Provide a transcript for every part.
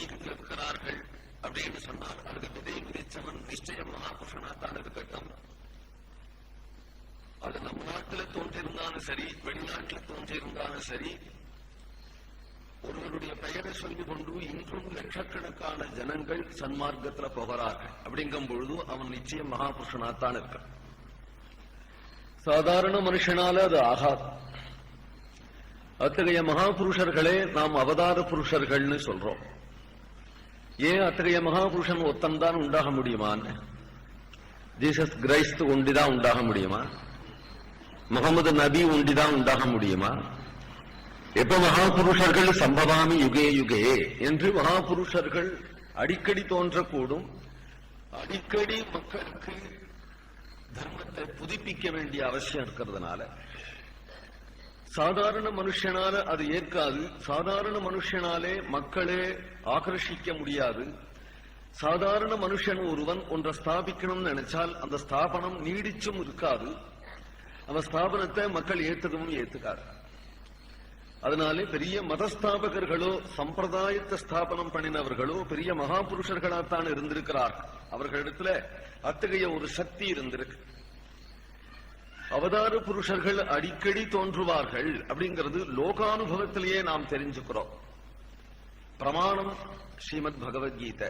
அங்கீகரித்து இருக்கிறார்கள் அப்படின்னு சொன்னார். அதுக்கு விதை விதைச்சவன் நிச்சயம் மகாபுருஷனாத்தான் இருக்கட்டும். அது நம் நாட்டில் தோன்றியிருந்தாலும் சரி, வெளிநாட்டில் தோன்றியிருந்தாலும் சரி, ஒருவருடைய பெயரை சொல்லிக் கொண்டு இன்றும் லட்சக்கணக்கான ஜனங்கள் சன்மார்க்கத்துல போகிறார்கள். அப்படிங்கும் பொழுது அவன் நிச்சயம் மகாபுருஷனாத்தான் இருக்க. சாதாரண மனுஷனால அது ஆகாது. அத்தகைய மகாபுருஷர்களே நாம் அவதார புருஷர்கள்னு சொல்றோம். ஏன் அத்தகைய மகாபுருஷன் ஒத்தன்தான் உண்டாக முடியுமான்னு? ஜீசஸ் கிரைஸ்து ஒண்டிதான் உண்டாக முடியுமா? முகமது நபி ஒண்டிதான் உண்டாக முடியுமா? எப்ப மகாபுருஷர்கள் சம்பவாமி யுகே யுகே என்று மகாபுருஷர்கள் அடிக்கடி தோன்றக்கூடும். அடிக்கடி மக்களுக்கு தர்மத்தை புதுப்பிக்க வேண்டிய அவசியம் இருக்கிறதுனால சாதாரண மனுஷனால அது ஏற்காது. சாதாரண மனுஷனாலே மக்களே ஆகர்ஷிக்க முடியாது. சாதாரண மனுஷன் ஒருவன் ஒன்றை ஸ்தாபிக்கணும்னு நினைச்சால் அந்த ஸ்தாபனம் நீடிச்சும் இருக்காது. அந்த ஸ்தாபனத்தை மக்கள் ஏத்துக்கவும் ஏத்துக்காது. அதனாலே பெரிய மதஸ்தாபகர்களோ சம்பிரதாயத்தை ஸ்தாபனம் பண்ணினவர்களோ பெரிய மகாபுருஷர்களாத்தான் இருந்திருக்கிறார்கள். அவர்களிடத்துல அத்தகைய ஒரு சக்தி இருந்திருக்கு. அவதார புருஷர்கள் அடிக்கடி தோன்றுவார்கள் அப்படிங்கிறது லோகானுபவத்திலேயே நாம் தெரிஞ்சுக்கிறோம். பிரமாணம் ஸ்ரீமத் பகவத்கீதை.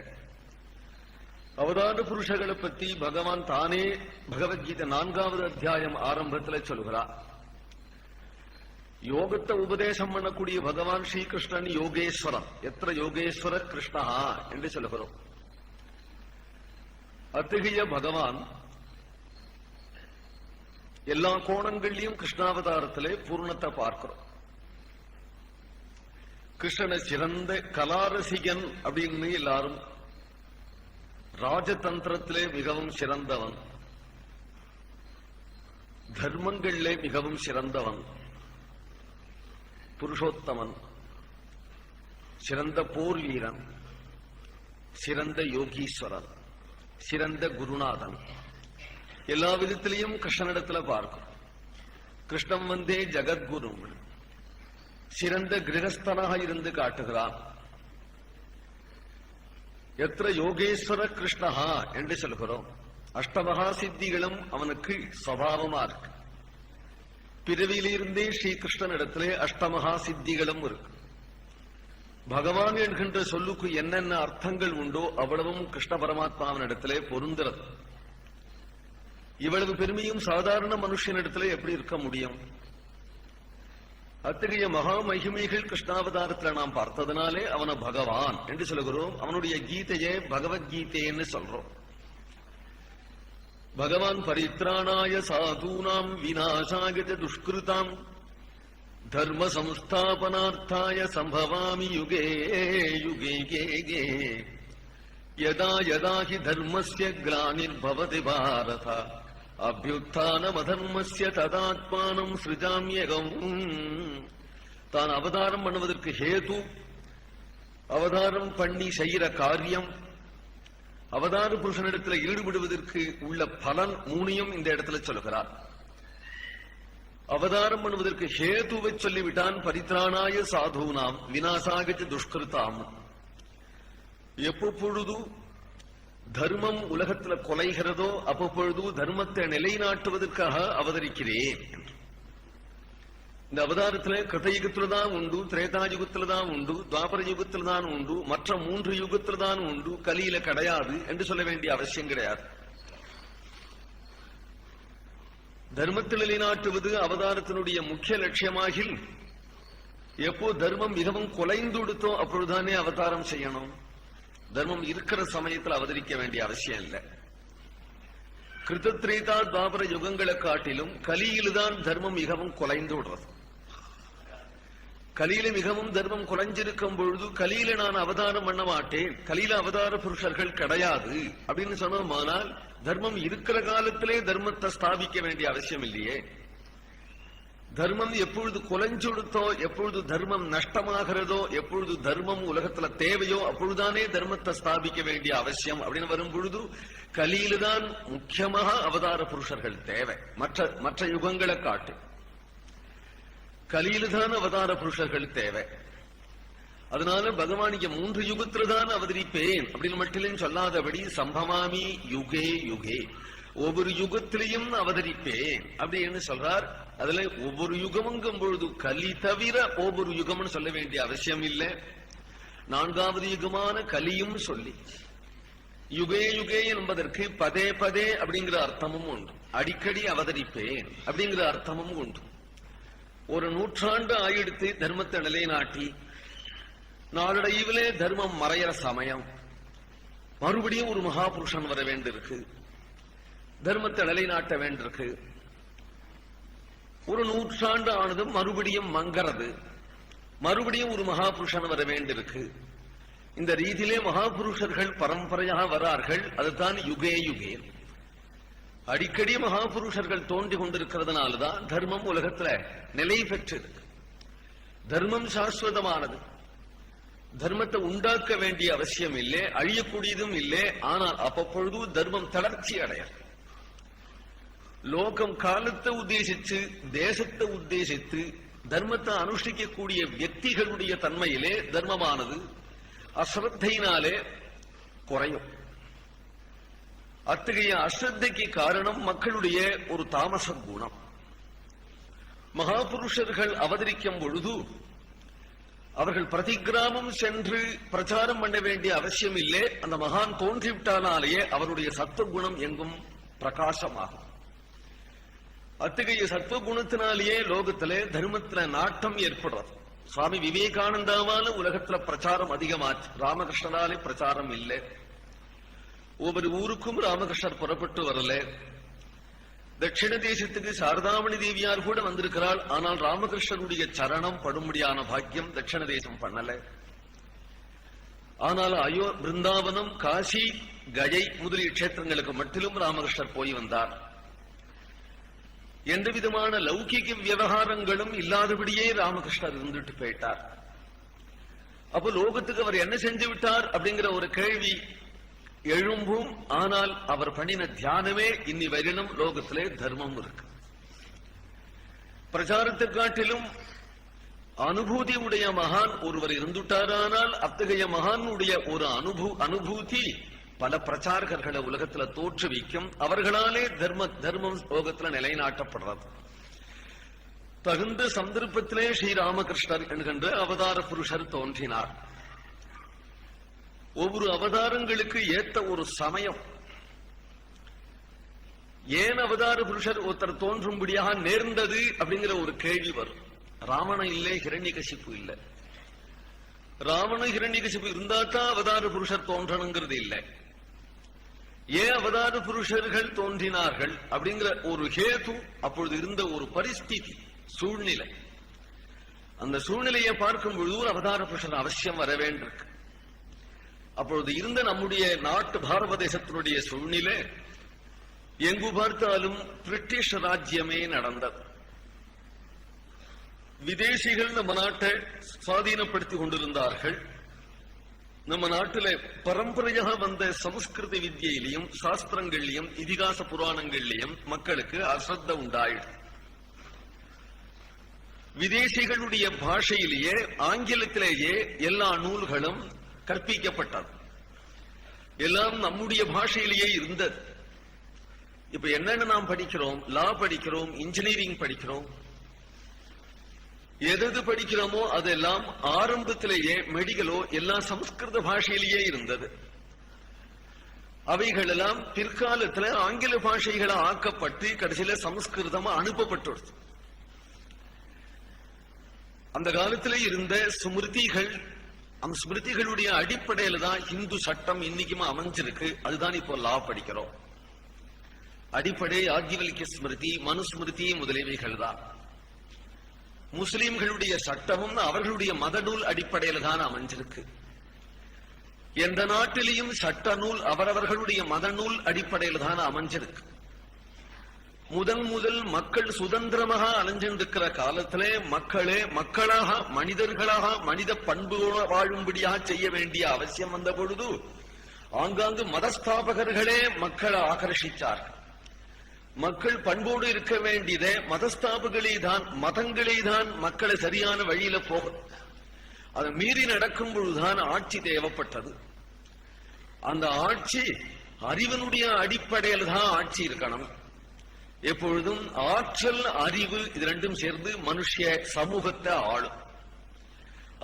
அவதார புருஷர்களை பத்தி பகவான் தானே பகவத்கீதை 4வது அத்தியாயம் ஆரம்பத்தில் சொல்கிறார். யோகத்தை உபதேசம் பண்ணக்கூடிய பகவான் ஸ்ரீகிருஷ்ணன் யோகேஸ்வரன். எத்திர யோகேஸ்வர கிருஷ்ணா என்று சொல்லுகிறோம். அத்தகைய பகவான் எல்லா கோணங்கள்லயும் கிருஷ்ணாவதாரத்திலே பூர்ணத்தை பார்க்கிறோம். கிருஷ்ணனை சிறந்த கலாரசிகன் அப்படின்னு எல்லாரும், ராஜதந்திரத்திலே மிகவும் சிறந்தவன், தர்மங்களிலே மிகவும் சிறந்தவன், புருஷோத்தமன், சிறந்த போர் வீரன், சிறந்த யோகீஸ்வரன், சிறந்த குருநாதன், எல்லா விதத்திலையும் கிருஷ்ணனிடத்துல பார்க்கும். கிருஷ்ணன் வந்தே ஜகத்குரு, சிறந்த கிரகஸ்தனாக இருந்து காட்டுகிறான். எத்திர யோகேஸ்வர கிருஷ்ணஹா என்று சொல்கிறோம். அஷ்டமகா சித்திகளும் அவனுக்கு சுபாவமா இருக்கு. பிறவியிலிருந்தே ஸ்ரீகிருஷ்ணனிடத்திலே அஷ்டமகா சித்திகளும் இருக்கு. பகவான் என்கின்ற சொல்லுக்கு என்னென்ன அர்த்தங்கள் உண்டோ அவ்வளவும் கிருஷ்ண பரமாத்மாவினிடத்திலே பொருந்துறது. இவ்வளவு பெருமையும் சாதாரண மனுஷனிடத்திலே எப்படி இருக்க முடியும்? அத்தகைய மகா மகிமைகள் கிருஷ்ணாவதாரத்தில் நாம் பார்த்ததுனாலே அவனை பகவான் என்று சொல்கிறோம். அவனுடைய கீதையே பகவத்கீதைன்னு சொல்றோம். பகவான் பரித்ராணாய சாதூனாம் விநாசாய துஷ்கிருதாம் தர்ம சம்ஸ்தாபனார்த்தாய சம்பவாமி யுகே யுகே கே யதா யதா ஹி தர்மஸ்ய க்ளானிர்பவதி பாரத அபியுத்தானமதர்மஸ்ய ததாத்மானம் சிருஜாம்யகம். தான் அவதாரம் பண்ணுவதற்கு ஹேது, அவதாரம் பண்ணி செய்கிற காரியம், அவதார புருஷனிடத்தில் ஈடுபடுவதற்கு உள்ள பலன் மூணையும் இந்த இடத்துல சொல்லுகிறார். அவதாரம் பண்ணுவதற்கு ஹேதுவை சொல்லிவிட்டான். பரித்ராணாய சாதுனாம் விநாசாக துஷ்கிருதாம். எப்பொழுது தர்மம் உலகத்துல கொலைகிறதோ அப்பொழுது தர்மத்தை நிலைநாட்டுவதற்காக அவதரிக்கிறேன். இந்த அவதாரத்துல கிருதயுகத்துலதான் உண்டு, திரேதாயுகத்துலதான் உண்டு, துவாபர யுகத்துலதான் உண்டு, மற்ற 3 யுகத்துலதான் உண்டு, கலியில கிடையாது என்று சொல்ல வேண்டிய அவசியம் கிடையாது. தர்மத்தை நிலைநாட்டுவது அவதாரத்தினுடைய முக்கிய லட்சியமாகில் எப்போ தர்மம் மிகவும் குலைந்து கொடுத்தோ அப்பொழுதுதானே அவதாரம் செய்யணும். தர்மம் இருக்கிற சமயத்தில் அவதரிக்க வேண்டிய அவசியம் இல்லை. கிருதத்ரேதா துவாபர யுகங்களை காட்டிலும் கலியில்தான் தர்மம் மிகவும் குலைந்து விடுறது. கலியில மிகவும் தர்மம் குலைஞ்சிருக்கும் பொழுது கலியில நான் அவதாரம் பண்ண மாட்டேன், கலியில அவதார புருஷர்கள் கிடையாது அப்படின்னு சொன்னோமானால் தர்மம் இருக்கிற காலத்திலே தர்மத்தை ஸ்தாபிக்க வேண்டிய அவசியம் இல்லையே. தர்மம் எப்பொழுது குலைஞ்சொடுத்தோ, எப்பொழுது தர்மம் நஷ்டமாகிறதோ, எப்பொழுது தர்மம் உலகத்துல தேவையோ அப்பொழுதுதானே தர்மத்தை ஸ்தாபிக்க வேண்டிய அவசியம் அப்படின்னு வரும் பொழுது கலியில்தான் முக்கியமாக அவதார புருஷர்கள் தேவை. மற்ற யுகங்களை காட்டு கலியில்தான் அவதார புருஷர்கள் தேவை. அதனால பகவான் இங்க 3 யுகத்தில்தான் அவதரிப்பேன் அப்படின்னு மட்டும் சொல்லாதபடி சம்பமாமி யுகே யுகே, ஒவ்வொரு யுகத்திலையும் அவதரிப்பேன் அப்படின்னு சொல்றார். அதுல ஒவ்வொரு யுகமுங்கும் பொழுது கலி தவிர ஒவ்வொரு யுகம்னு சொல்ல வேண்டிய அவசியம் இல்லை. 4வது யுகமான கலியும் சொல்லி யுகே யுகே என்பதற்கு பதே பதே அப்படிங்கிற அர்த்தமும் உண்டு, அடிக்கடி அவதரிப்பேன் அப்படிங்கிற அர்த்தமும் உண்டு. ஒரு 100 ஆண்டு ஆயிடுத்து தர்மத்தை நிலைநாட்டி நாளடைவிலே தர்மம் மறையிற சமயம் மறுபடியும் ஒரு மகாபுருஷன் வர வேண்டியிருக்கு, தர்மத்தை நிலைநாட்ட வேண்டியிருக்கு. ஒரு 100 ஆண்டு ஆனதும் மறுபடியும் மங்கிறது, மறுபடியும் ஒரு மகாபுருஷன் வர வேண்டியிருக்கு. இந்த ரீதியிலே மகாபுருஷர்கள் பரம்பரையாக வரார்கள். அதுதான் யுகே யுகே. அடிக்கடி மகாபுருஷர்கள் தோன்றி கொண்டிருக்கிறதுனாலதான் தர்மம் உலகத்துல நிலை பெற்றிருக்கு. தர்மம் சாஸ்வதமானது. தர்மத்தை உண்டாக்க வேண்டிய அவசியம் இல்லை, அழியக்கூடியதும் இல்லை. ஆனால் அப்பொழுது தர்மம் தளர்ச்சி அடைய. லோகம் காலத்தை உத்தேசித்து தேசத்தை உத்தேசித்து தர்மத்தை அனுஷ்டிக்கக்கூடிய வியக்திகளுடைய தன்மையிலே தர்மமானது அஸ்ரத்தையினாலே குறையும். அத்தகைய அஸ்ரத்தைக்கு காரணம் மக்களுடைய ஒரு தாமச குணம். மகாபுருஷர்கள் அவதரிக்கும் பொழுது அவர்கள் பிரதி கிராமம் சென்று பிரச்சாரம் பண்ண வேண்டிய அவசியம் இல்லை. அந்த மகான் தோன்றிவிட்டாலேயே அவருடைய சத்துவகுணம் எங்கும் பிரகாசமாகும். அத்தகைய சத்துவகுணத்தினாலேயே லோகத்திலே தர்மத்தில நாட்டம் ஏற்படுறது. சுவாமி விவேகானந்தாவால உலகத்துல பிரச்சாரம் அதிகமாச்சு, ராமகிருஷ்ணனாலே பிரச்சாரம் இல்லை. ஒவ்வொரு ஊருக்கும் ராமகிருஷ்ணர் புறப்பட்டு வரல. தட்சிண தேசத்துக்கு சாரதாமணி தேவியார் கூட வந்திருக்கிறாள். ஆனால் ராமகிருஷ்ணனுடைய சரணம் படும்படியான பாக்கியம் தட்சிண தேசம் பண்ணல. ஆனால் பிருந்தாவனம், காசி, கயை முதலிய கஷேத்திரங்களுக்கு மட்டிலும் ராமகிருஷ்ணர் போய் வந்தார். எந்த விதமான லௌகிக விவகாரங்களும் இல்லாதபடியே ராமகிருஷ்ணர் இருந்துட்டு போயிட்டார். அப்ப லோகத்துக்கு அவர் என்ன செஞ்சு விட்டார் அப்படிங்கிற ஒரு கேள்வி எழும்பும். ஆனால் அவர் பண்ணின தியானமே இன்னி வரினும் லோகத்திலே தர்மம் இருக்கு. பிரச்சாரத்தை காட்டிலும் அனுபூதி உடைய மகான் ஒருவர் இருந்துட்டாரானால் அத்தகைய மகானுடைய ஒரு அனுபூதி பல பிரச்சாரகர்களை உலகத்துல தோற்றுவிக்கும். அவர்களாலே தர்மம் லோகத்துல நிலைநாட்டப்படுறது. தகுந்த சந்தர்ப்பத்திலே ஸ்ரீராமகிருஷ்ணர் என்கின்ற அவதார புருஷர் தோன்றினார். ஒவ்வொரு அவதாரங்களுக்கு ஏத்த ஒரு சமயம். ஏன் அவதார புருஷர் ஒருத்தர் தோன்றும்படியாக நேர்ந்தது அப்படிங்கிற ஒரு கேள்வி வரும். ராவணன் இல்லை, ஹிரண்யகசிப்பு இல்லை. ராவண ஹிரண்யகசிப்பு இருந்தாத்தான் அவதார புருஷர் தோன்றணுங்கிறது இல்லை. ஏன் அவதார புருஷர்கள் தோன்றினார்கள் அப்படிங்கிற ஒரு ஹேது, அப்பொழுது இருந்த ஒரு பரிஸ்திதி, சூழ்நிலை. அந்த சூழ்நிலையை பார்க்கும் பொழுது அவதார புருஷன் அவசியம் வர வேண்டியிருக்கு. அப்பொழுது இருந்த நம்முடைய நாட்டு பாரத தேசத்தினுடைய சூழ்நிலை எங்கு பார்த்தாலும் பிரிட்டிஷ் ராஜ்யமே நடந்தது. விதேசிகள் நம்ம நாட்டை சுவாதீனப்படுத்திக் கொண்டிருந்தார்கள். நம்ம நாட்டில பரம்பரையாக வந்த சமஸ்கிருத வித்யிலையும் சாஸ்திரங்கள்லையும் இதிகாச புராணங்கள்லையும் மக்களுக்கு அஸ்ரத்த உண்டாயிடுது. விதேசிகளுடைய பாஷையிலேயே ஆங்கிலத்திலேயே எல்லா நூல்களும் கற்பிக்கப்பட்டது. எல்லாம் நம்முடைய பாஷையிலேயே இருந்தது. இப்ப என்னன்னு நாம் படிக்கிறோம்? லா படிக்கிறோம், இன்ஜினியரிங் படிக்கிறோம். எது படிக்கிறோமோ அதெல்லாம் ஆரம்பத்திலேயே மெடிக்கலோ எல்லாம் சமஸ்கிருத பாஷையிலேயே இருந்தது. அவைகள் எல்லாம் பிற்காலத்தில் ஆங்கில பாஷைகளை ஆக்கப்பட்டு கடைசியில சமஸ்கிருதமா அனுப்பப்பட்டுள்ளது. அந்த காலத்திலே இருந்த ஸ்மிருதிகள், அந்த ஸ்மிருதிகளுடைய அடிப்படையில தான் இந்து சட்டம் இன்னைக்குமா அமைஞ்சிருக்கு. அதுதான் இப்போ லா படிக்கிறோம். அடிப்படை யாஜ்ஞவல்க்ய ஸ்மிருதி, மனுஸ்மிருதி முதலியவைகள் தான். முஸ்லிம்களுடைய சட்டமும் அவர்களுடைய மத நூல் அடிப்படையில் தான் அமைஞ்சிருக்கு. எந்த நாட்டிலேயும் சட்ட நூல் அவரவர்களுடைய மத நூல் அடிப்படையில் தான் அமைஞ்சிருக்கு. முதல் மக்கள் சுதந்திரமாக அலைஞ்சிருக்கிற காலத்திலே மக்களே மக்களாக மனிதர்களாக மனித பண்புகளோடு வாழும்படியாக செய்ய வேண்டிய அவசியம் வந்த பொழுது ஆங்காங்கு மதஸ்தாபகர்களே மக்களை ஆகர்ஷித்தார்கள். மக்கள் பண்போடு இருக்க வேண்டியதே மதஸ்தாபுகளே தான், மதங்களே தான் மக்களை சரியான வழியில போகும். அதை மீறி நடக்கும் பொழுதுதான் ஆட்சி தேவைப்பட்டது. அந்த ஆட்சி அறிவனுடைய அடிப்படையில் தான் ஆட்சி இருக்கணும். எப்பொழுதும் ஆற்றல் அறிவு இது ரெண்டும் சேர்ந்து மனுஷ சமூகத்தை ஆளும்.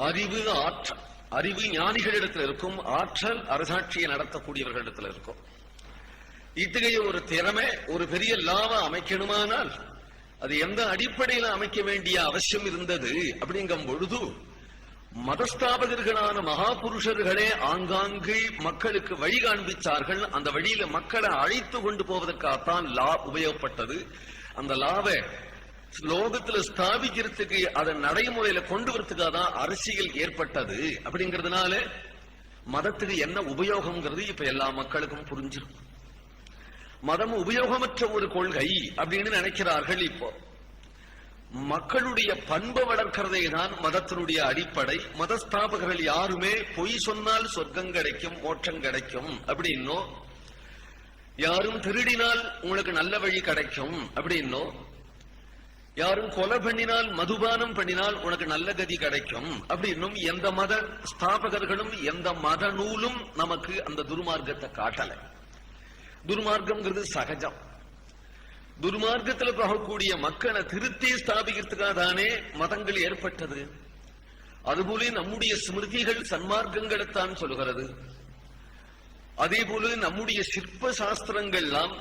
அறிவு ஆற்றல், அறிவு ஞானிகளிடத்தில் இருக்கும், ஆற்றல் அரசாட்சியை நடத்தக்கூடியவர்களிடத்தில் இருக்கும். இத்தகைய ஒரு திறமை ஒரு பெரிய லாபம் அமைக்கணுமானால் அது எந்த அடிப்படையில் அமைக்க வேண்டிய அவசியம் இருந்தது அப்படிங்கும் பொழுது மதஸ்தாபகர்களான மகாபுருஷர்களே ஆங்காங்கு மக்களுக்கு வழி காண்பிச்சார்கள். அந்த வழியில மக்களை அழைத்து கொண்டு போவதற்காகத்தான் லா உபயோகப்பட்டது. அந்த லாவை லோகத்துல ஸ்தாபிக்கிறதுக்கு அதை நடைமுறையில கொண்டு வரதுக்காக தான் அரசியல் ஏற்பட்டது. அப்படிங்கறதுனால மதத்துக்கு என்ன உபயோகம்ங்கிறது இப்ப எல்லா மக்களுக்கும் புரிஞ்சிடும். மதம் உபயோகமற்ற ஒரு கொள்கை அப்படின்னு நினைக்கிறார்கள். இப்போ மக்களுடைய பண்பை வளர்க்கிறதே தான் மதத்தினுடைய அடிப்படை. மதஸ்தாபகர்கள் யாருமே பொய் சொன்னால் சொர்க்கம் கிடைக்கும், மோட்சம் கிடைக்கும் அப்படின்னோ, யாரும் திருடினால் உங்களுக்கு நல்ல வழி கிடைக்கும் அப்படின்னோ, யாரும் கொலை பண்ணினால் மதுபானம் பண்ணினால் உனக்கு நல்ல கதி கிடைக்கும் அப்படின்னும் எந்த மத ஸ்தாபகர்களும் எந்த மத நூலும் நமக்கு அந்த துர்மார்க்கத்தை காட்டல. துர்மார்க்கம்ங்கிறது சகஜம். துர்மார்க்கத்தில் போகக்கூடிய மக்களை திருத்தி ஸ்தாபிக்கிறதுக்காக தானே மதங்கள் ஏற்பட்டது. அதுபோல நம்முடைய ஸ்மிருதிகள் சன்மார்க்கங்களைத்தான் சொல்கிறது. அதே போல நம்முடைய சிற்ப சாஸ்திரங்கள் எல்லாம்,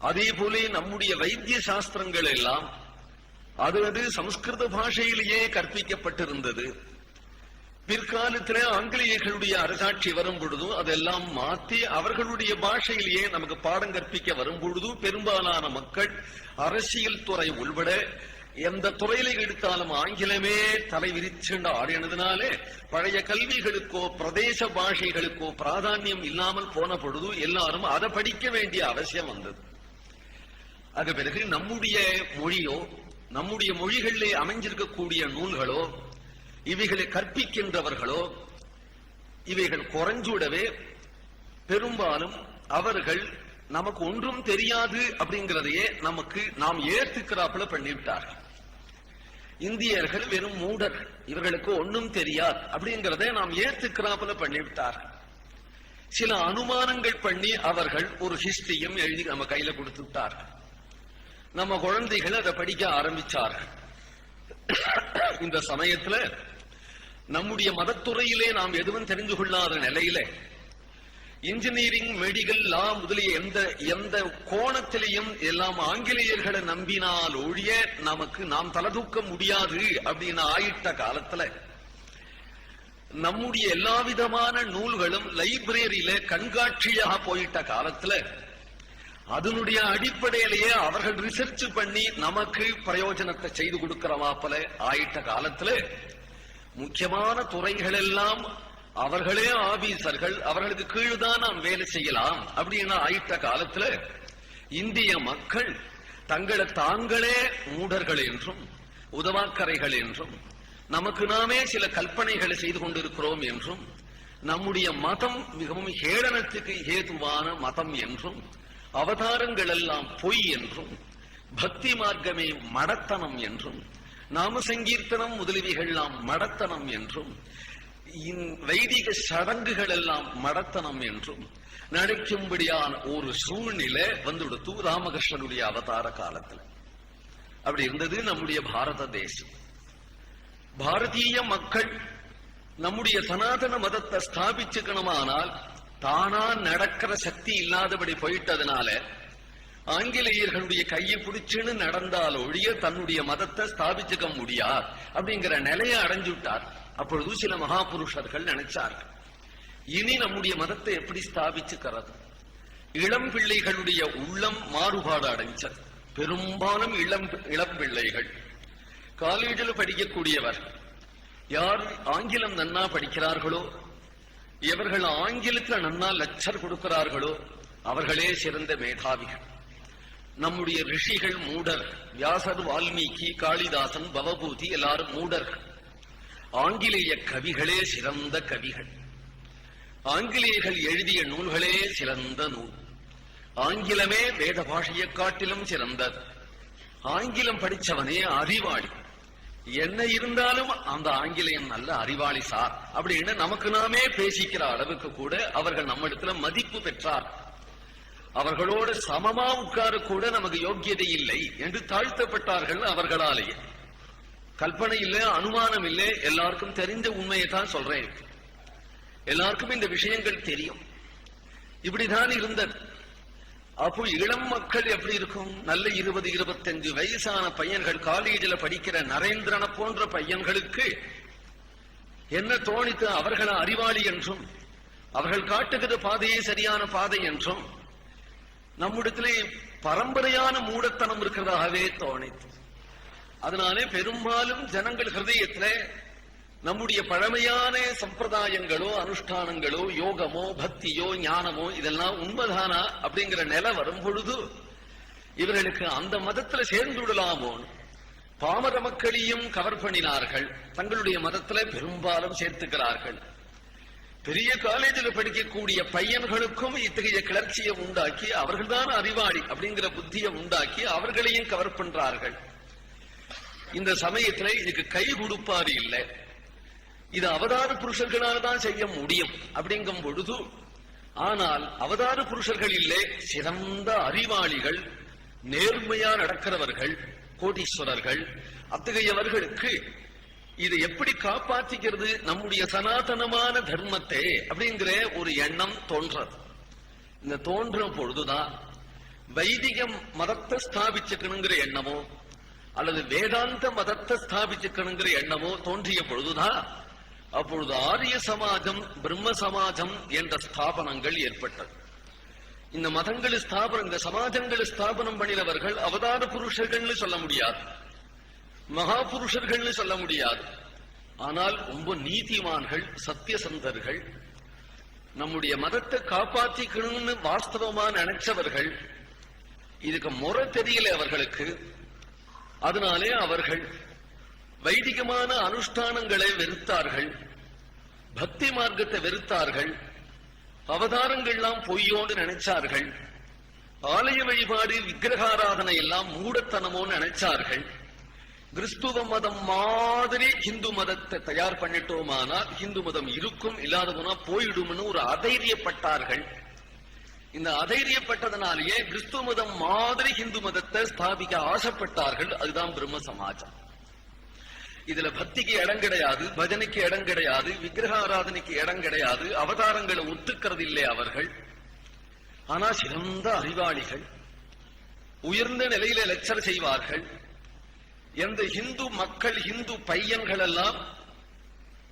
அதே போல நம்முடைய வைத்திய சாஸ்திரங்கள் எல்லாம் அது சமஸ்கிருத பாஷையிலேயே கற்பிக்கப்பட்டிருந்தது. பிற்காலத்திலே ஆங்கிலேயர்களுடைய அரசாட்சி வரும் பொழுது அதெல்லாம் மாற்றி அவர்களுடைய பாஷையிலேயே நமக்கு பாடம் கற்பிக்க வரும் பொழுது பெரும்பாலான மக்கள் அரசியல் துறை உள்பட எந்த துறையில எடுத்தாலும் ஆங்கிலமே தலை விரிச்சுண்ட ஆடினதுனாலே பழைய கல்விகளுக்கோ பிரதேச பாஷைகளுக்கோ பிராதானியம் இல்லாமல் போன பொழுது எல்லாரும் அதை படிக்க வேண்டிய அவசியம் வந்தது. அது பிறகு நம்முடைய மொழியோ நம்முடைய மொழிகளிலே அமைஞ்சிருக்கக்கூடிய நூல்களோ இவைகளை கற்பிக்கின்றவர்களோ இவைகள் குறைஞ்சுடவே பெரும்பாலும் அவர்கள் நமக்கு ஒன்றும் தெரியாது அப்படிங்கிறதையே நமக்கு நாம் ஏற்றுக்கிறாப்புல பண்ணிவிட்டார்கள். இந்தியர்கள் வெறும் மூடர், இவர்களுக்கு ஒன்றும் தெரியாது அப்படிங்கிறத நாம் ஏற்றுக்கிறாப்புல பண்ணிவிட்டார்கள். சில அனுமானங்கள் பண்ணி அவர்கள் ஒரு ஹிஸ்டரியும் எழுதி நம்ம கையில கொடுத்து விட்டார்கள். நம்ம குழந்தைகள் அதை படிக்க ஆரம்பிச்சார்கள். இந்த சமயத்துல நம்முடைய மதத்துறையிலே நாம் எதுவும் தெரிந்து கொள்ளாத நிலையில இன்ஜினியரிங், மெடிக்கல், லா முதலிய எந்த கோணத்திலையும் எல்லாம் ஆங்கிலேயர்களை நம்பினால் ஒழிய நமக்கு நாம் தலதூக்க முடியாது அப்படின்னு ஆயிட்ட காலத்துல நம்முடைய எல்லா விதமான நூல்களும் லைப்ரரியில கண்காட்சியாக போயிட்ட காலத்துல அதனுடைய அடிப்படையிலேயே அவர்கள் ரிசர்ச் பண்ணி நமக்கு பிரயோஜனத்தை செய்து கொடுக்கிறவாப்பல ஆயிட்ட காலத்துல முக்கியமான துறைகள் எல்லாம் அவர்களே ஆபீசர்கள், அவர்களுக்கு கீழ்தான் நாம் வேலை செய்யலாம் அப்படின்னு ஆயிட்ட காலத்துல இந்திய மக்கள் தங்களை தாங்களே மூடர்கள் என்றும் உதவாக்கரைகள் என்றும் நமக்கு நாமே சில கல்பனைகளை செய்து கொண்டிருக்கிறோம் என்றும் நம்முடைய மதம் மிகவும் ஹேளனத்துக்கு ஏதுவான மதம் என்றும் அவதாரங்கள் எல்லாம் பொய் என்றும் பக்தி மார்க்கமே மடத்தனம் என்றும் நாம சங்கீர்த்தனம் முதலியவைகள் எல்லாம் மடத்தனம் என்றும் வைதிக சடங்குகள் எல்லாம் மடத்தனம் என்றும் நினைக்கும்படியான ஒரு சூழ்நிலை வந்துடுத்து ராமகிருஷ்ணனுடைய அவதார காலத்தில். அப்படி இருந்தது நம்முடைய பாரத தேசம். பாரதிய மக்கள் நம்முடைய சனாதன மதத்தை ஸ்தாபிச்சுக்கணுமானால் தானா நடக்கிற சக்தி இல்லாதபடி போயிட்டதுனால ஆங்கிலேயர்களுடைய கையை பிடிச்சுன்னு நடந்தால் ஒழிய தன்னுடைய மதத்தை ஸ்தாபிச்சுக்க முடியாது அப்படிங்கிற நிலையை அடைஞ்சுட்டார். அப்பொழுது சில மகாபுருஷர்கள் நினைச்சார்கள், இனி நம்முடைய மதத்தை எப்படி ஸ்தாபிச்சுக்கிறது? இளம் பிள்ளைகளுடைய உள்ளம் மாறுபாடு அடைஞ்சது. பெரும்பாலும் இளம் பிள்ளைகள் காலேஜில் படிக்கக்கூடியவர் யார் ஆங்கிலம் நன்னா படிக்கிறார்களோ, எவர்கள் ஆங்கிலத்தில் நன்னா லெக்சர் கொடுக்கிறார்களோ அவர்களே சிறந்த மேதாவிகள். நம்முடைய ரிஷிகள் மூடர், வியாசர், வால்மீகி, காளிதாசன், பவபூதி எல்லாரும் மூடர்கள். ஆங்கிலேய கவிகளே சிறந்த கவிகள். ஆங்கிலேயர்கள் எழுதிய நூல்களே சிறந்த நூல். ஆங்கிலமே வேத பாஷையை காட்டிலும் சிறந்தது. ஆங்கிலம் படிச்சவனே அறிவாளி. என்ன இருந்தாலும் அந்த ஆங்கிலேயம் நல்ல அறிவாளி சார் அப்படின்னு நமக்கு நாமே பேசிக்கிற அளவுக்கு கூட அவர்கள் நம்மிடத்துல மதிப்பு பெற்றார். அவர்களோடு சமமா உட்கார கூட நமக்கு யோக்கியதை இல்லை என்று தாழ்த்தப்பட்டார்கள் அவர்களாலேயே. கற்பனை இல்லை, அனுமானம் இல்லை, எல்லாருக்கும் தெரிந்த உண்மையை தான் சொல்றேன். எல்லாருக்கும் இந்த விஷயங்கள் தெரியும். இப்படிதான் இருந்தது. அப்போ இளம் மக்கள் எப்படி இருக்கும்? நல்ல 20-25 வயசான பையன்கள், காலேஜில் படிக்கிற நரேந்திரனை போன்ற பையன்களுக்கு என்ன தோணித்து? அவர்கள் அறிவாளி என்றும் அவர்கள் காட்டுகிற பாதையே சரியான பாதை என்றும் நம்மிடத்திலே பரம்பரையான மூடத்தனம் இருக்கிறதாகவே தோணித்து. அதனாலே பெரும்பாலும் ஜனங்கள் ஹிருதயத்திலே நம்முடைய பழமையான சம்பிரதாயங்களோ அனுஷ்டானங்களோ யோகமோ பக்தியோ ஞானமோ இதெல்லாம் உண்மைதானா அப்படிங்கிற நிலை வரும் பொழுது இவர்களுக்கு அந்த மதத்துல சேர்ந்து விடலாமோ பாமர மக்களையும் கவர் பண்ணினார்கள். தங்களுடைய மதத்துல பெரும்பாலும் சேர்த்துக்கிறார்கள். பெரிய காலேஜில் படிக்கக்கூடிய பையன்களுக்கும் இத்தகைய கிளர்ச்சியை உண்டாக்கி அவர்கள்தான் அறிவாளி அப்படிங்கிற புத்தியை உண்டாக்கி அவர்களையும் கவர் பண்றார்கள். இந்த சமயத்துல இதுக்கு கை கொடுப்பாரு இல்லை, இது அவதார புருஷர்களால் தான் செய்ய முடியும் அப்படிங்கும் பொழுது, ஆனால் அவதார புருஷர்கள் இல்லை, சிறந்த அறிவாளிகள், நேர்மையா நடக்கிறவர்கள், கோடீஸ்வரர்கள், அத்தகையவர்களுக்கு இதை எப்படி காப்பாற்றிக்கிறது, நம்முடைய சனாதனமான தர்மத்தை அப்படிங்கிற ஒரு எண்ணம் தோன்றது. இந்த தோன்ற பொழுதுதான் வைதிக மதத்தை ஸ்தாபிச்சுக்கணுங்கிற எண்ணமோ அல்லது வேதாந்த மதத்தை ஸ்தாபிச்சுக்கணுங்கிற எண்ணமோ தோன்றிய பொழுதுதான் அப்பொழுது ஆரிய சமாஜம், பிரம்ம சமாஜம் என்ற ஸ்தாபனங்கள் ஏற்பட்டது. இந்த மதங்கள் ஸ்தாபனம், இந்த சமாஜங்கள் ஸ்தாபனம் பண்ணினவர்கள் அவதார புருஷர்கள்னு சொல்ல முடியாது, மகா புருஷர்கள்னு சொல்ல முடியாது. ஆனால் ரொம்ப நீதிமான்கள், சத்தியசந்தர்கள், நம்முடைய மதத்தை காப்பாற்றிக்கணும்னு வாஸ்தவமா நினைச்சவர்கள். இதுக்கு முறை தெரியல அவர்களுக்கு. அதனாலே அவர்கள் வைதிகமான அனுஷ்டானங்களை வெறுத்தார்கள், பக்தி மார்க்கத்தை வெறுத்தார்கள், அவதாரங்கள்லாம் பொய்யோடு நினைச்சார்கள், ஆலய வழிபாடு விக்கிரகாராதனை எல்லாம் மூடத்தனமோன்னு நினைச்சார்கள். கிறிஸ்துவ மதம் மாதிரி ஹிந்து மதத்தை தயார் பண்ணிட்டோமானால் ஹிந்து மதம் இருக்கும், இல்லாத போனா போயிடும்னு ஒரு அதைரியப்பட்டார்கள். இந்த அதைரியப்பட்டதனாலேயே கிறிஸ்துவ மதம் மாதிரி ஹிந்து மதத்தை ஸ்தாபிக்க ஆசைப்பட்டார்கள். அதுதான் பிரம்ம சமாஜம். இதுல பக்திக்கு இடம் கிடையாது, பஜனைக்கு இடம் கிடையாது, விக்கிரக ஆராதனைக்கு இடம் கிடையாது, அவதாரங்களை ஒத்துக்கிறது இல்லை அவர்கள். ஆனா சிறந்த அறிவாளிகள், உயர்ந்த நிலையில லெக்சர் செய்வார்கள். எந்த ஹிந்து மக்கள், ஹிந்து பையன்கள் எல்லாம்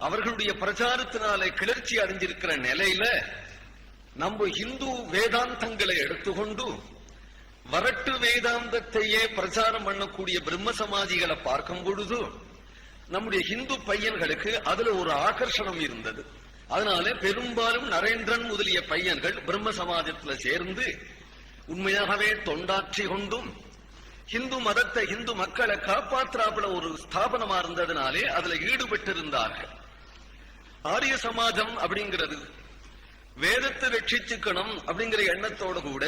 அவர்களுடைய பிரச்சாரத்தினாலே கிளர்ச்சி அடைஞ்சிருக்கிற நிலையில நம்ம ஹிந்து வேதாந்தங்களை எடுத்துக்கொண்டு வரட்டு வேதாந்தத்தையே பிரச்சாரம் பண்ணக்கூடிய பிரம்ம சமாஜிகளை பார்க்கும் பொழுது நம்முடைய ஹிந்து பையன்களுக்கு அதுல ஒரு ஆகர்ஷணம் இருந்தது. அதனால பெரும்பாலும் நரேந்திரன் முதலிய பையன்கள் பிரம்ம சமாஜத்துல சேர்ந்து உண்மையாகவே தொண்டாற்றி கொண்டும் ஹிந்து மதத்தை, ஹிந்து மக்களை காப்பாற்றாப்புல ஒரு ஸ்தாபனமா இருந்ததுனாலே அதுல ஈடுபட்டிருந்தார்கள். ஆரிய சமாஜம் அப்படிங்கிறது வேதத்தை ரட்சிச்சுக்கணும் அப்படிங்கிற எண்ணத்தோடு கூட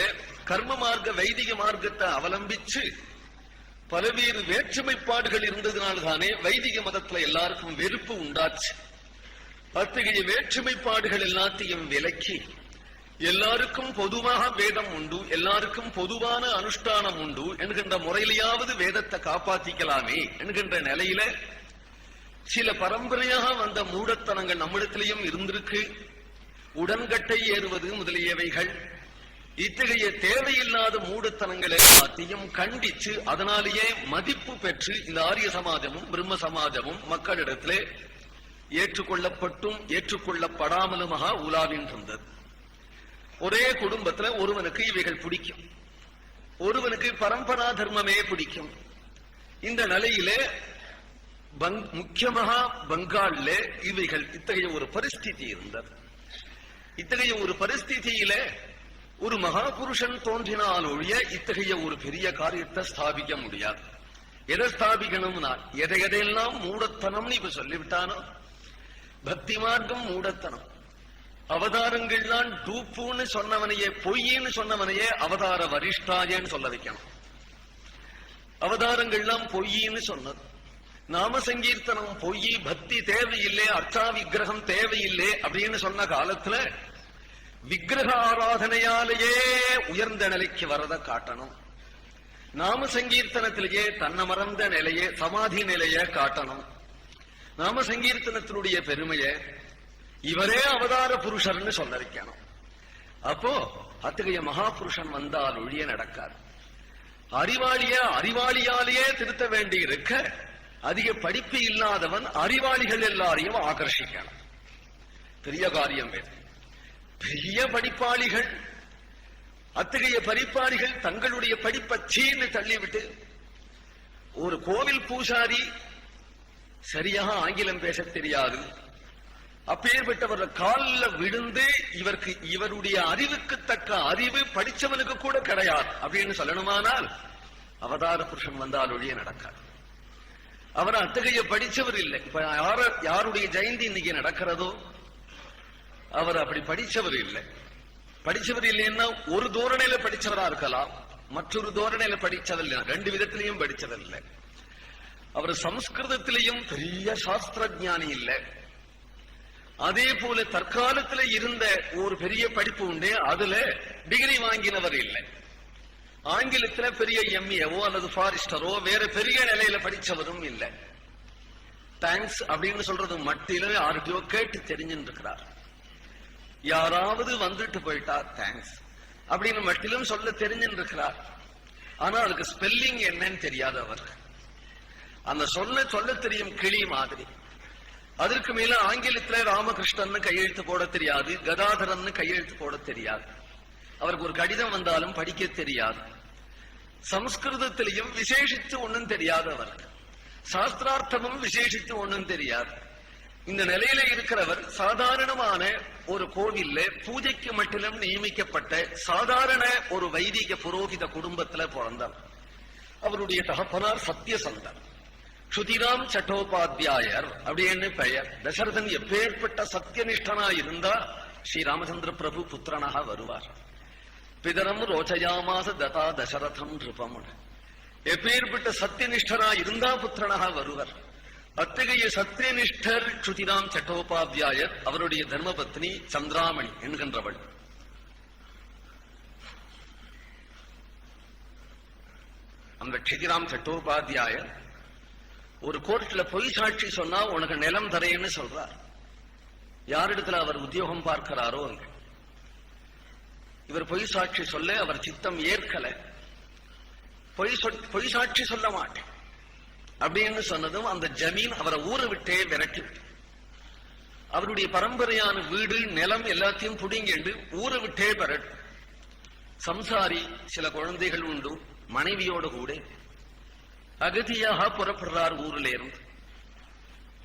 கர்ம மார்க்க வைதிக மார்க்கத்தை அவலம்பிச்சு பல்வேறு வேற்றுமைப்பாடுகள் இருந்ததுனால்தானே வைதிக மதத்துல எல்லாருக்கும் வெறுப்பு உண்டாச்சு. அத்தகைய வேற்றுமைப்பாடுகள் எல்லாத்தையும் விலக்கி எல்லாருக்கும் பொதுவாக வேதம் உண்டு, எல்லாருக்கும் பொதுவான அனுஷ்டானம் உண்டு என்கின்ற முறையிலேயாவது வேதத்தை காப்பாற்றிக்கலாமே என்கின்ற நிலையில சில பரம்பரையாக வந்த மூடத்தனங்கள் நம்மிடத்திலையும் இருந்திருக்கு. உடன்கட்டை ஏறுவது முதலியவைகள், இத்தகைய தேவையில்லாத மூடத்தனங்களை எல்லாத்தையும் கண்டிச்சு அதனாலேயே மதிப்பு பெற்று இந்த ஆரிய சமாஜமும் பிரம்ம சமாஜமும் மக்களிடத்திலே ஏற்றுக்கொள்ளப்பட்டும் ஏற்றுக்கொள்ளப்படாமலுமாக உலாவின்றிருந்தது. ஒரே குடும்பத்துல ஒருவனுக்கு இவைகள் பிடிக்கும், ஒருவனுக்கு பரம்பரா தர்மமே பிடிக்கும். இந்த நிலையிலே முக்கியமாக பங்காளில இவைகள் இத்தகைய ஒரு பரிஸ்திதி இருந்தது. இத்தகைய ஒரு பரிஸ்திதியில ஒரு மகாபுருஷன் தோன்றினால் ஒழிய இத்தகைய ஒரு பெரிய காரியத்தை ஸ்தாபிக்க முடியாது. எதை ஸ்தாபிக்கணும்னா எதையெல்லாம் மூடத்தனம்னு இப்ப சொல்லிவிட்டானோ, பக்தி மார்க்கம் மூடத்தனம், அவதாரங்கள்லாம் டூப்புன்னு சொன்னவனையே, பொய்ன்னு சொன்னவனையே அவதார வரிஷ்டாயன்னு சொல்ல வைக்கணும். அவதாரங்கள்லாம் பொய்ன்னு சொன்னது, நாம சங்கீர்த்தனம் பொய், பக்தி தேவையில்லை, அர்ச்சா விக்கிரகம் தேவையில்லை அப்படின்னு சொன்ன காலத்துல விக்கிரக ஆராதனையாலேயே உயர்ந்த நிலைக்கு வரத காட்டணும். நாம சங்கீர்த்தனத்திலேயே தன்னை மறந்த நிலையே, சமாதி நிலைய காட்டணும். நாம சங்கீர்த்தனத்தினுடைய பெருமைய இவரே அவதார புருஷர்னு சொல்ல வைக்கணும். அப்போ அத்தகைய மகாபுருஷன் வந்தால் ஒழிய நடக்காது. அறிவாளியாலேயே திருத்த வேண்டி இருக்க அதிக படிப்பு இல்லாதவன் அறிவாளிகள் எல்லாரையும் ஆகர்ஷிக்கணும். பெரிய காரியம் வேறு. பெரிய படிப்பாளிகள், அத்தகைய படிப்பாளிகள் தங்களுடைய படிப்பை சீன்னு தள்ளிவிட்டு ஒரு கோவில் பூசாரி சரியாக ஆங்கிலம் பேச தெரியாது, அப்பேற்பட்டவர் காலில் விழுந்து இவருடைய அறிவுக்கு தக்க அறிவு படிச்சவனுக்கு கூட கிடையாது அப்படின்னு சொல்லணுமானால் அவதார புருஷன் வந்தால் ஒழிய நடக்காது. அவர் அத்தகைய படிச்சவர் இல்லை. இப்ப யாருடைய ஜெயந்தி இன்னைக்கு நடக்கிறதோ அவர் அப்படி படிச்சவர் இல்லை. படிச்சவர் இல்லைன்னா ஒரு தோரணையில படிச்சவரா இருக்கலாம், மற்றொரு தோரணையில படிச்சவர் இல்லை, ரெண்டு விதத்திலையும் படிச்சவர் இல்லை. அவர் சம்ஸ்கிருதத்திலையும் பெரிய சாஸ்திர ஞானி இல்லை. அதே போல தற்காலத்தில் இருந்த ஒரு பெரிய படிப்பு உண்டு, அதுல டிகிரி வாங்கினவர் இல்லை. ஆங்கிலத்துல பெரிய எம்ஏவோ அல்லது ஃபாரிஸ்டரோ வேற பெரிய நிலையில படிச்சவரும் இல்லை. தேங்க்ஸ் அப்படின்னு சொல்றது மட்டில யாருக்கையோ கேட்டு தெரிஞ்சுட்டு இருக்கிறார். யாராவது வந்துட்டு போயிட்டா தேங்க்ஸ் அப்படின்னு மட்டிலும் சொல்ல தெரிஞ்சுட்டு இருக்கிறார். ஆனா அதுக்கு ஸ்பெல்லிங் என்னன்னு தெரியாது அவருக்கு. அந்த சொல்ல தெரியும் கிளி மாதிரி. அதற்கு மேல ஆங்கிலத்துல ராமகிருஷ்ணன் கையெழுத்து போட தெரியாது, கதாதரன் கையெழுத்து போட தெரியாது. அவருக்கு ஒரு கடிதம் வந்தாலும் படிக்க தெரியாது. சம்ஸ்கிருதத்திலையும் விசேஷித்து ஒன்னும் தெரியாது அவருக்கு. சாஸ்திரார்த்தமும் விசேஷித்து ஒன்னும் தெரியாது. இந்த நிலையில இருக்கிறவர் சாதாரணமான ஒரு கோவில்ல பூஜைக்கு மட்டிலும் நியமிக்கப்பட்ட சாதாரண ஒரு வைதிக புரோகித குடும்பத்துல பிறந்தார். அவருடைய தகப்பனார் சத்தியசந்தர், சுதிராம் சட்டோபாத்தியாயர் அப்படின்னு பெயர். தசரதன் எப்பேற்பட்ட சத்தியனிஷ்டனா இருந்தா ஸ்ரீ ராமச்சந்திர பிரபு புத்திரனாக வருவார். பிதரம் ரோச்சயாமாச ததா தசரதம் நிருபம். எப்பேற்பட்ட சத்தியனிஷ்டனா இருந்தா புத்திரனாக வருவர். அத்தகைய சத்தியனிஷ்டர் சுதிராம் சட்டோபாத்தியாயர். அவருடைய தர்மபத்னி சந்திராமணி என்கின்றவள். அந்த க்ஷிதிராம் சட்டோபாத்தியாயர் ஒரு கோர்ட்ல பொய் சாட்சி சொன்னா உனக்கு நிலம் தரேன்னு சொல்றார். யாரிடத்துல அவர் உத்தியோகம் பார்க்கிறாரோ அங்க இவர் பொய் சாட்சி சொல்ல அவர் சித்தம் ஏற்கல. பொய் சாட்சி சொல்ல மாட்டேன் அப்படின்னு சொன்னதும் அந்த ஜமீன் அவரை ஊரை விட்டே விரட்டி, அவருடைய பரம்பரையான வீடு நிலம் எல்லாத்தையும் புடிங்கிண்டு ஊரை விட்டே விரட்டு. சம்சாரி, சில குழந்தைகள் உண்டு, மனைவியோடு கூட அகதியாக புறப்படுறார். ஊரில் இருந்து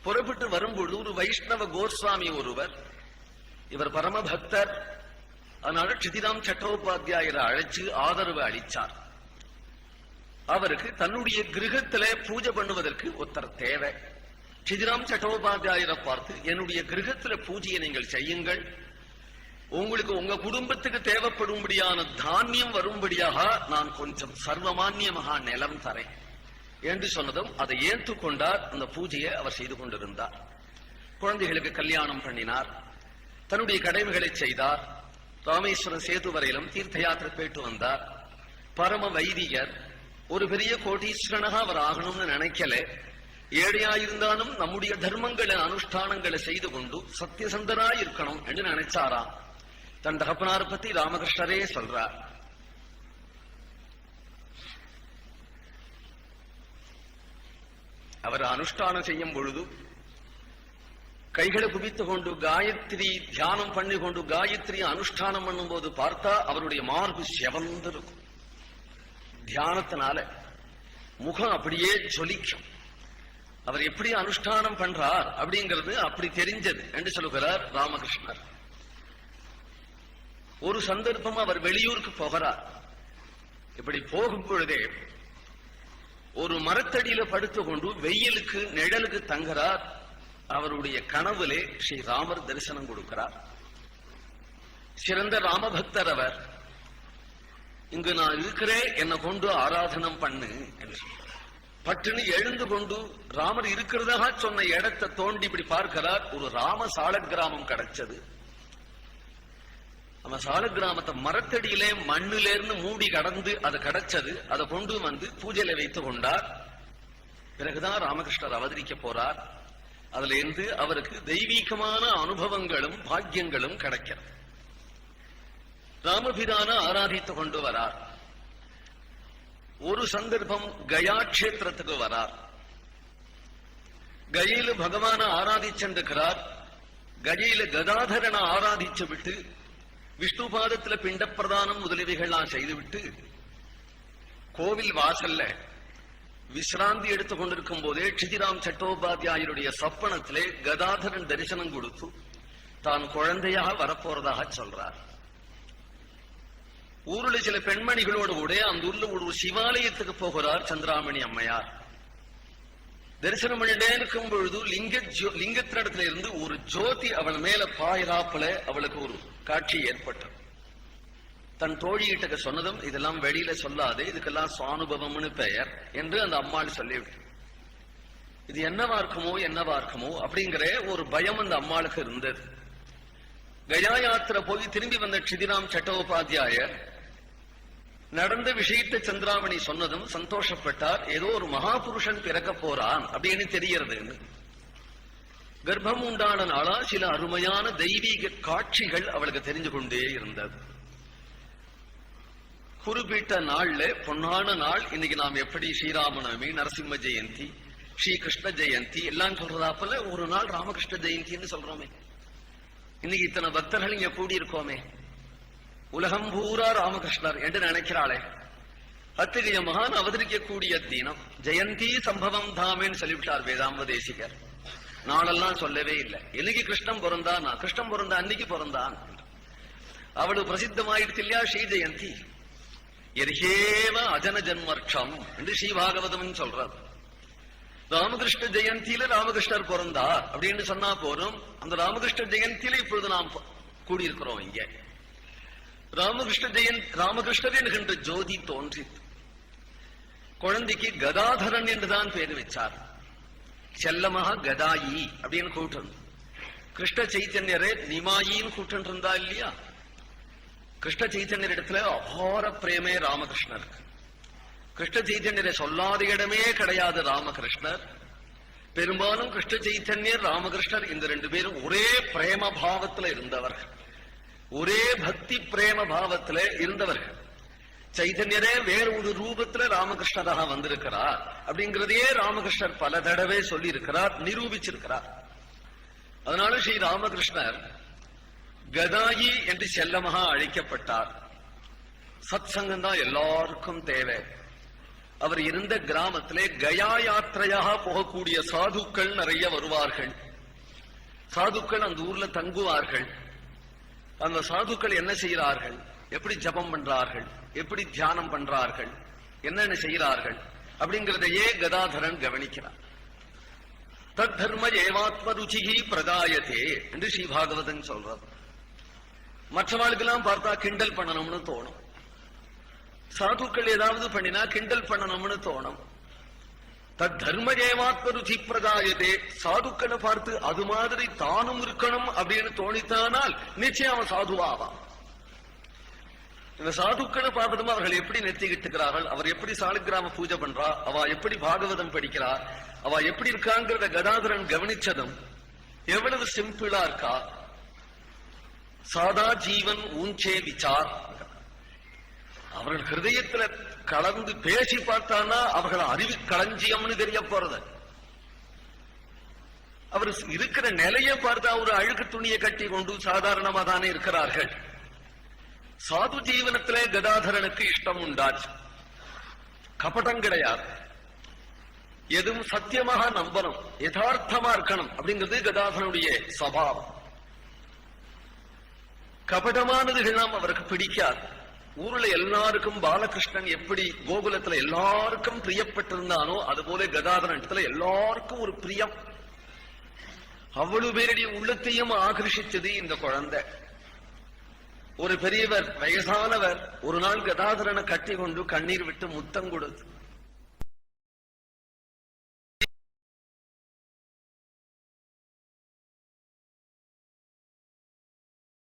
புறப்பட்டு வரும்பொழுது ஒரு வைஷ்ணவ கோஸ்வாமி ஒருவர், இவர் பரமபக்தர், அதனால க்ஷிதிராம் சட்டோபாத்தியாயரை அழைச்சு ஆதரவு அளிச்சார். அவருக்கு தன்னுடைய கிரகத்தில பூஜை பண்ணுவதற்கு ஒருத்தர் தேவை. க்ஷிதிராம் சட்டோபாத்தியாயரை பார்த்து, என்னுடைய கிரகத்தில பூஜையை நீங்கள் செய்யுங்கள், உங்களுக்கு உங்க குடும்பத்துக்கு தேவைப்படும்படியான தானியம் வரும்படியாக நான் கொஞ்சம் சர்வமானியமாக நிலம் தரேன் என்று சொன்னதும் அதை ஏற்றுக்கொண்டார். அந்த பூஜையை அவர் செய்து கொண்டிருந்தார். குழந்தைகளுக்கு கல்யாணம் பண்ணினார், தன்னுடைய கடமைகளை செய்தார். ராமேஸ்வரம் சேது வரையிலும் தீர்த்த யாத்திரை போயிட்டு வந்தார். பரம வைதிகர், ஒரு பெரிய கோட்டீஸ்வரனாக அவர் ஆகணும்னு நினைக்கல. ஏழையாயிருந்தாலும் நம்முடைய தர்மங்களை அனுஷ்டானங்களை செய்து கொண்டு சத்தியசந்தராய் இருக்கணும் என்று நினைச்சாராம். தன் தகப்பனார் பத்தி ராமகிருஷ்ணரே சொல்றார். அவர் அனுஷ்டானம் செய்யும் பொழுது கைகளை குவித்துக் கொண்டு காயத்ரி தியானம் பண்ணி கொண்டு காயத்ரி அனுஷ்டானம் பண்ணும் போது பார்த்தா அவருடைய மார்பு செவந்திருக்கும். தியானத்தினால முகம் அப்படியே ஜொலிக்கும். அவர் எப்படி அனுஷ்டானம் பண்றார் அப்படிங்கிறது அப்படி தெரிஞ்சது என்று சொல்லுகிறார் ராமகிருஷ்ணர். ஒரு சந்தர்ப்பம் அவர் வெளியூருக்கு போகிறார். இப்படி போகும் பொழுதே ஒரு மரத்தடியில படுத்துக் கொண்டு வெயிலுக்கு நிழலுக்கு தங்குறார். அவருடைய கனவுலே ஸ்ரீ ராமர் தரிசனம் கொடுக்கிறார். சிறந்த ராமபக்தர் அவர். இங்கு நான் இருக்கிறேன், என்னை கொண்டு ஆராதனம் பண்ணு என்று சொல்றார். பட்டுன்னு எழுந்து கொண்டு ராமர் இருக்கிறதாக சொன்ன இடத்தை தோண்டி இப்படி பார்க்கிறார். ஒரு ராம சால கிராமம் கிடைச்சது. நம்ம சால கிராமத்தை மரத்தடியிலே மண்ணிலிருந்து மூடி கடந்து அது கிடைச்சது. அதை கொண்டு வந்து பூஜையில வைத்துக் கொண்டார். பிறகுதான் ராமகிருஷ்ணர் அவதரிக்க போறார். அதுல இருந்து அவருக்கு தெய்வீகமான அனுபவங்களும் பாக்கியங்களும் கிடைக்கிறது. ராமபிரான ஆராதித்துக் கொண்டு வரார். ஒரு சந்தர்ப்பம் கயா கஷேத்திரத்துக்கு வரார். கயில பகவான ஆராதிச்சென்றிருக்கிறார். கயில கதாதரனை ஆராதிச்சு விட்டு விஷ்ணு பாதத்துல பிண்ட பிரதானம் முதலியவைகள்லாம் செய்துவிட்டு கோவில் வாசல்ல விசிராந்தி எடுத்துக் கொண்டிருக்கும் போதே க்ஷிதிராம் சட்டோபாத்தியாயருடைய சப்பனத்திலே கதாதரன் தரிசனம் கொடுத்து தான் குழந்தையாக வரப்போறதாக சொல்றார். ஊருல சில பெண்மணிகளோடு கூட அந்த ஊர்ல ஒரு சிவாலயத்துக்கு போகிறார் சந்திராமணி அம்மையார். தரிசனம் பண்ணிட்டே இருக்கும் பொழுது லிங்கத்தினிடத்துல இருந்து ஒரு ஜோதி அவள் மேல பாயிராப்புல அவளுக்கு ஒரு காட்சி ஏற்பட்டது. தன் தோழிகிட்ட சொன்னதும் இதெல்லாம் வெளியில சொல்லாதே, இதுக்கெல்லாம் சுவானுபவம்னு பெயர் என்று அந்த அம்மாள் சொல்லிவிட்டு, இது என்னவா இருக்குமோ அப்படிங்கிற ஒரு பயம் அந்த அம்மாளுக்கு இருந்தது. கயா யாத்திரை போய் திரும்பி வந்த க்ஷிதிராம் சட்டோபாத்தியாயர் நடந்த விஷயத்தை சந்திராமணி சொன்னதும் சந்தோஷப்பட்டார். ஏதோ ஒரு மகாபுருஷன் பிறக்க போறான் அப்படின்னு தெரியறது. கர்ப்பம் உண்டான நாளா சில அருமையான தெய்வீக காட்சிகள் அவளுக்கு தெரிஞ்சு கொண்டே இருந்தது. குறிப்பிட்ட நாள்ல பொன்னான நாள் இன்னைக்கு நாம் எப்படி ஸ்ரீராமநவமி, நரசிம்ம ஜெயந்தி, ஸ்ரீகிருஷ்ண ஜெயந்தி எல்லாம் சொல்றதாப்பல ஒரு நாள் ராமகிருஷ்ண ஜெயந்தின்னு சொல்றோமே. இன்னைக்கு இத்தனை பக்தர்கள் இங்க கூடி இருக்கோமே, உலகம் பூரா ராமகிருஷ்ணர் என்று நினைக்கிறாளே. அத்தகைய மகான் அவதரிக்கக்கூடிய தினம் ஜெயந்தி சம்பவம் தாமேன்னு சொல்லிவிட்டார் வேதாந்த தேசிகர். நாளெல்லாம் சொல்லவே இல்லை. என்னைக்கு கிருஷ்ணன் பிறந்தான், கிருஷ்ணன் பிறந்த அன்னைக்கு பிறந்தான். அவளு பிரசித்தமாயிடுச்சு இல்லையா ஸ்ரீ ஜெயந்தி. எரிகேவ அஜன ஜன்மர்ஷம் என்று ஸ்ரீபாகவதம் சொல்றார். ராமகிருஷ்ண ஜெயந்தியில ராமகிருஷ்ணர் பிறந்தார் அப்படின்னு சொன்னா போறோம். அந்த ராமகிருஷ்ண ஜெயந்தியில இப்பொழுது நாம் கூடியிருக்கிறோம். இங்க ராமகிருஷ்ணர் என்கின்ற ஜோதி தோன்றி குழந்தைக்கு கதாதரன் என்றுதான் பேர் வச்சார். செல்லமாக கதாயி அப்படின்னு கூட்டம். கிருஷ்ண சைத்தன்யரே நிமாயின்னு கூட்டம் இருந்தா இல்லையா. கிருஷ்ண சைத்தன்யர் இடத்துல அபார பிரேமே ராமகிருஷ்ணருக்கு. கிருஷ்ண சைத்தன்யரை சொல்லாத இடமே கிடையாது ராமகிருஷ்ணர். பெரும்பாலும் கிருஷ்ண சைத்தன்யர் ராமகிருஷ்ணர் இந்த ரெண்டு பேரும் ஒரே பிரேம பாவத்துல இருந்தவர்கள், ஒரே பக்தி பிரேம பாவத்துல இருந்தவர்கள். சைதன்யரே வேற ஒரு ரூபத்துல ராமகிருஷ்ணராக வந்திருக்கிறார் அப்படிங்கிறதையே ராமகிருஷ்ணர் பல தடவை சொல்லி இருக்கிறார், நிரூபிச்சிருக்கிறார். அதனால ஸ்ரீ ராமகிருஷ்ணர் கதாயி என்று செல்லமாக அழைக்கப்பட்டார். சத் சங்கம் தான் எல்லாருக்கும் தேவை. அவர் இருந்த கிராமத்திலே கயா யாத்திரையாக போகக்கூடிய சாதுக்கள் நிறைய வருவார்கள். சாதுக்கள் அந்த ஊர்ல தங்குவார்கள். அந்த சாதுக்கள் என்ன செய்கிறார்கள், எப்படி ஜபம் பண்றார்கள், எப்படி தியானம் பண்றார்கள், என்னென்ன செய்கிறார்கள் அப்படிங்கிறதையே கதாதரன் கவனிக்கிறார். தத் தர்ம ஏவாத்ம ருச்சிகி பிரதாயத்தே என்று ஸ்ரீபாகவதன் சொல்றார். மற்றவாளுக்கெல்லாம் பார்த்தா கிண்டல் பண்ணணும்னு தோணும். சாதுக்கள் ஏதாவது பண்ணினா கிண்டல் பண்ணணும்னு தோணும். தத் தர்ம ஏவாத்ம ருச்சி பிரதாயத்தே, சாதுக்களை பார்த்து அது மாதிரி தானும் இருக்கணும் அப்படின்னு தோணித்தானால் நிச்சயம் அவன் சாதுவாவான். இந்த சாதுக்களை பார்ப்பதும் அவர்கள் எப்படி நெத்திக்கிட்டுக்கிறார்கள், அவர் எப்படி சாலிகிராம பூஜை பண்றா, அவ எப்படி பாகவதம் படிக்கிறார், அவ எப்படி இருக்காங்கிறத கதாதரன் கவனிச்சதும் எவ்வளவு சிம்பிளா இருக்கா. சாதா ஜீவன் ஊஞ்சே விசார். அவர்கள் ஹிருதயத்துல கலந்து பேசி பார்த்தானா அவர்கள் அறிவு களஞ்சியம்னு தெரிய போறது. அவர் இருக்கிற நிலையை பார்த்தா ஒரு அழுக்கு துணியை கட்டி கொண்டு சாதாரணமா தானே இருக்கிறார்கள். சாது ஜீவனத்திலே கதாதரனுக்கு இஷ்டம் உண்டாச்சு. கபடம் கிடையாது. எதுவும் சத்தியமாக நம்பணும், யதார்த்தமா இருக்கணும் அப்படிங்கிறது கதாதரனுடைய சபாவம். கபடமானதுகளாம் அவருக்கு பிடிக்காது. ஊர்ல எல்லாருக்கும் பாலகிருஷ்ணன் எப்படி கோகுலத்துல எல்லாருக்கும் பிரியப்பட்டிருந்தானோ அதுபோல கதாதரன் எல்லாருக்கும் ஒரு பிரியம். அவ்வளவு பேருடைய உள்ளத்தையும் ஆகர்ஷிச்சது இந்த குழந்தை. ஒரு பெரியவர் வயசானவர் ஒரு நாள் கதாதரனை கட்டி கொண்டு கண்ணீர் விட்டு முத்தம் கொடுத்து